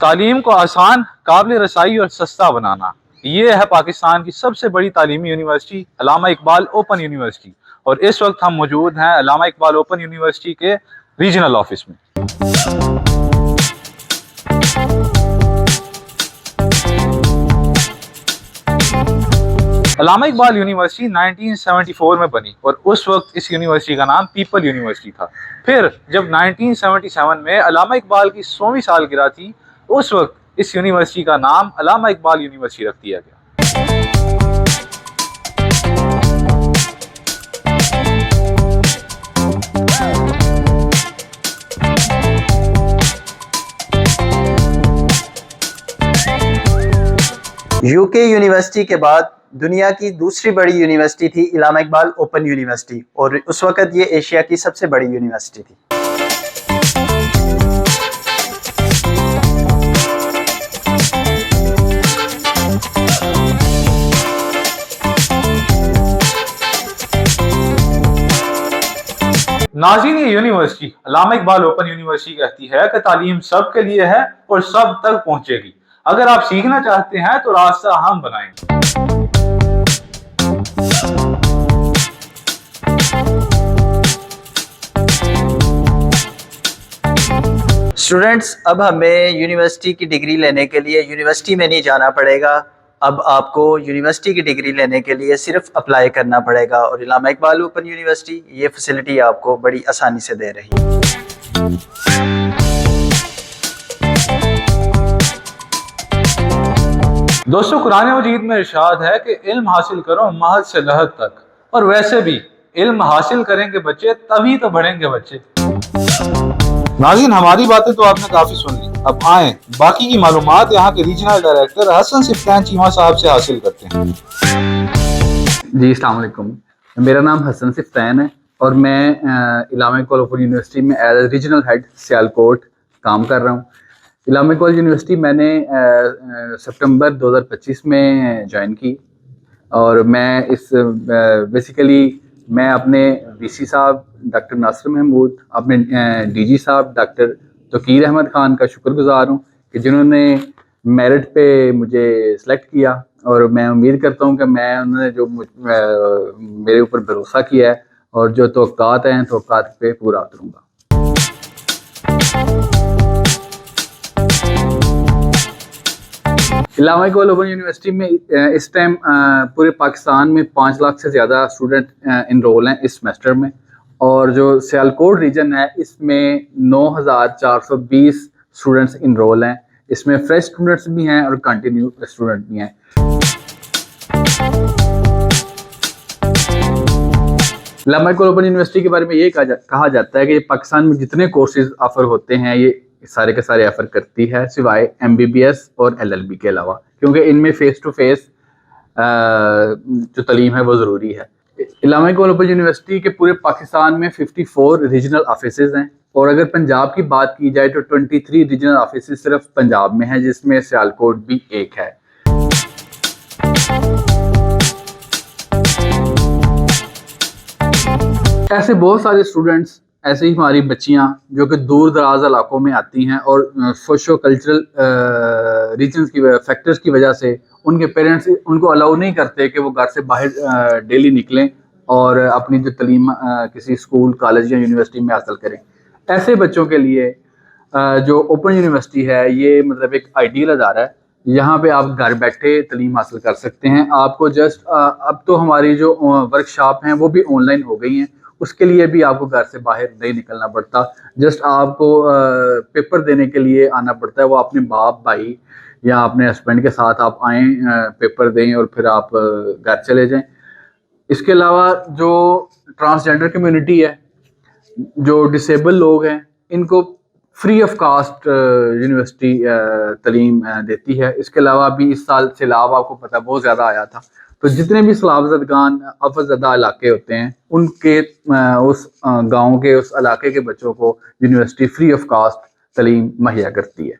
तालीम को आसान, काबिल रसाई और सस्ता बनाना, ये है पाकिस्तान की सबसे बड़ी तालीमी यूनिवर्सिटी अल्लामा इकबाल ओपन यूनिवर्सिटी। और इस वक्त हम मौजूद हैं अल्लामा इकबाल ओपन यूनिवर्सिटी के रीजनल ऑफिस में। अल्लामा इकबाल यूनिवर्सिटी 1974 में बनी और उस वक्त इस यूनिवर्सिटी का नाम पीपल यूनिवर्सिटी था। फिर जब 1977 में अल्लामा इकबाल की 100वीं सालगिरह थी, उस वक्त इस यूनिवर्सिटी का नाम अल्लामा इकबाल यूनिवर्सिटी रख दिया गया। यूके यूनिवर्सिटी के बाद दुनिया की दूसरी बड़ी यूनिवर्सिटी थी अल्लामा इकबाल ओपन यूनिवर्सिटी, और उस वक़्त ये एशिया की सबसे बड़ी यूनिवर्सिटी थी। नाज़रीन, ये यूनिवर्सिटी अल्लामा इकबाल ओपन यूनिवर्सिटी कहती है कि तालीम सब के लिए है और सब तक पहुंचेगी। अगर आप सीखना चाहते हैं तो रास्ता हम बनाएंगे। स्टूडेंट्स, अब हमें यूनिवर्सिटी की डिग्री लेने के लिए यूनिवर्सिटी में नहीं जाना पड़ेगा। अब आपको यूनिवर्सिटी की डिग्री लेने के लिए सिर्फ अप्लाई करना पड़ेगा, और अल्लामा इकबाल ओपन यूनिवर्सिटी ये फैसिलिटी आपको बड़ी आसानी से दे रही है। दोस्तों, कुरान मजीद में इरशाद है कि इल्म हासिल करो महद से लहद तक, और वैसे भी इल्म हासिल करेंगे बच्चे तभी तो बढ़ेंगे बच्चे। नाज़रीन, हमारी बातें तो आपने काफी सुन ली, अब आए बाकी की मालूमात यहाँ के रीजनल डायरेक्टर हसन सिफ्तान चीमा साहब से हासिल करते हैं। जी, अस्सलाम वालेकुम। मेरा नाम हसन सिफ्तान है और मैं अल्लामा इकबाल ओपन यूनिवर्सिटी में एज रीजनल हेड सियालकोट काम कर रहा हूँ। अल्लामा इकबाल यूनिवर्सिटी मैंने सितंबर 2025 में ज्वाइन की, और मैं इस बेसिकली मैं अपने वीसी साहब डॉक्टर नासिर महमूद, अपने डीजी साहब डॉक्टर तकीर अहमद ख़ान का शुक्रगुजार हूँ कि जिन्होंने मेरिट पे मुझे सेलेक्ट किया, और मैं उम्मीद करता हूँ कि मैं उन्होंने जो मेरे ऊपर भरोसा किया है और जो तवक्कात हैं तवक्कात पे पूरा उतरूँगा। अल्लामा इकबाल ओपन यूनिवर्सिटी में इस टाइम पूरे पाकिस्तान में 5 लाख से ज़्यादा स्टूडेंट इनरोल हैं इस सेमेस्टर में, और जो सियालकोट रीजन है इसमें 9420 स्टूडेंट्स इनरोल हैं। इसमें फ्रेश स्टूडेंट्स भी हैं और कंटिन्यू स्टूडेंट भी हैं। अल्लामा इकबाल ओपन यूनिवर्सिटी के बारे में ये कहा जाता है कि पाकिस्तान में जितने कोर्सेज ऑफर होते हैं ये सारे के सारे ऑफर करती है, सिवाय MBBS और LLB के अलावा, क्योंकि इनमें फेस टू फेस जो तालीम है वो ज़रूरी है। अल्लामा इकबाल ओपन यूनिवर्सिटी के पूरे पाकिस्तान में 54 रीजनल ऑफिसेज हैं, और अगर पंजाब की बात की जाए तो 23 रीजनल ऑफिसेज सिर्फ पंजाब में हैं, जिसमें सियालकोट भी एक है। ऐसे बहुत सारे स्टूडेंट्स, ऐसे ही हमारी बच्चियां जो कि दूर दराज इलाकों में आती हैं और सोशो कल्चरल रीजन्स की फैक्टर्स की वजह से उनके पेरेंट्स उनको अलाउ नहीं करते कि वो घर से बाहर डेली निकलें और अपनी जो तालीम किसी स्कूल, कॉलेज या यूनिवर्सिटी में हासिल करें। ऐसे बच्चों के लिए जो ओपन यूनिवर्सिटी है ये मतलब एक आइडियल अदारा है। यहाँ पे आप घर बैठे तालीम हासिल कर सकते हैं। आपको जस्ट अब तो हमारी जो वर्कशॉप हैं वो भी ऑनलाइन हो गई हैं, उसके लिए भी आपको घर से बाहर नहीं निकलना पड़ता। जस्ट आपको पेपर देने के लिए आना पड़ता है, वो अपने बाप भाई या अपने हस्बैंड के साथ आप आएँ, पेपर दें और फिर आप घर चले जाएं। इसके अलावा जो ट्रांसजेंडर कम्युनिटी है, जो डिसेबल लोग हैं, इनको फ्री ऑफ कास्ट यूनिवर्सिटी तालीम देती है। इसके अलावा भी इस साल सैलाब आपको पता बहुत ज़्यादा आया था, तो जितने भी सैलाबज़दगान अफज़दा इलाके होते हैं उनके उस गांव के उस इलाके के बच्चों को यूनिवर्सिटी फ्री ऑफ कास्ट तालीम मुहैया करती है।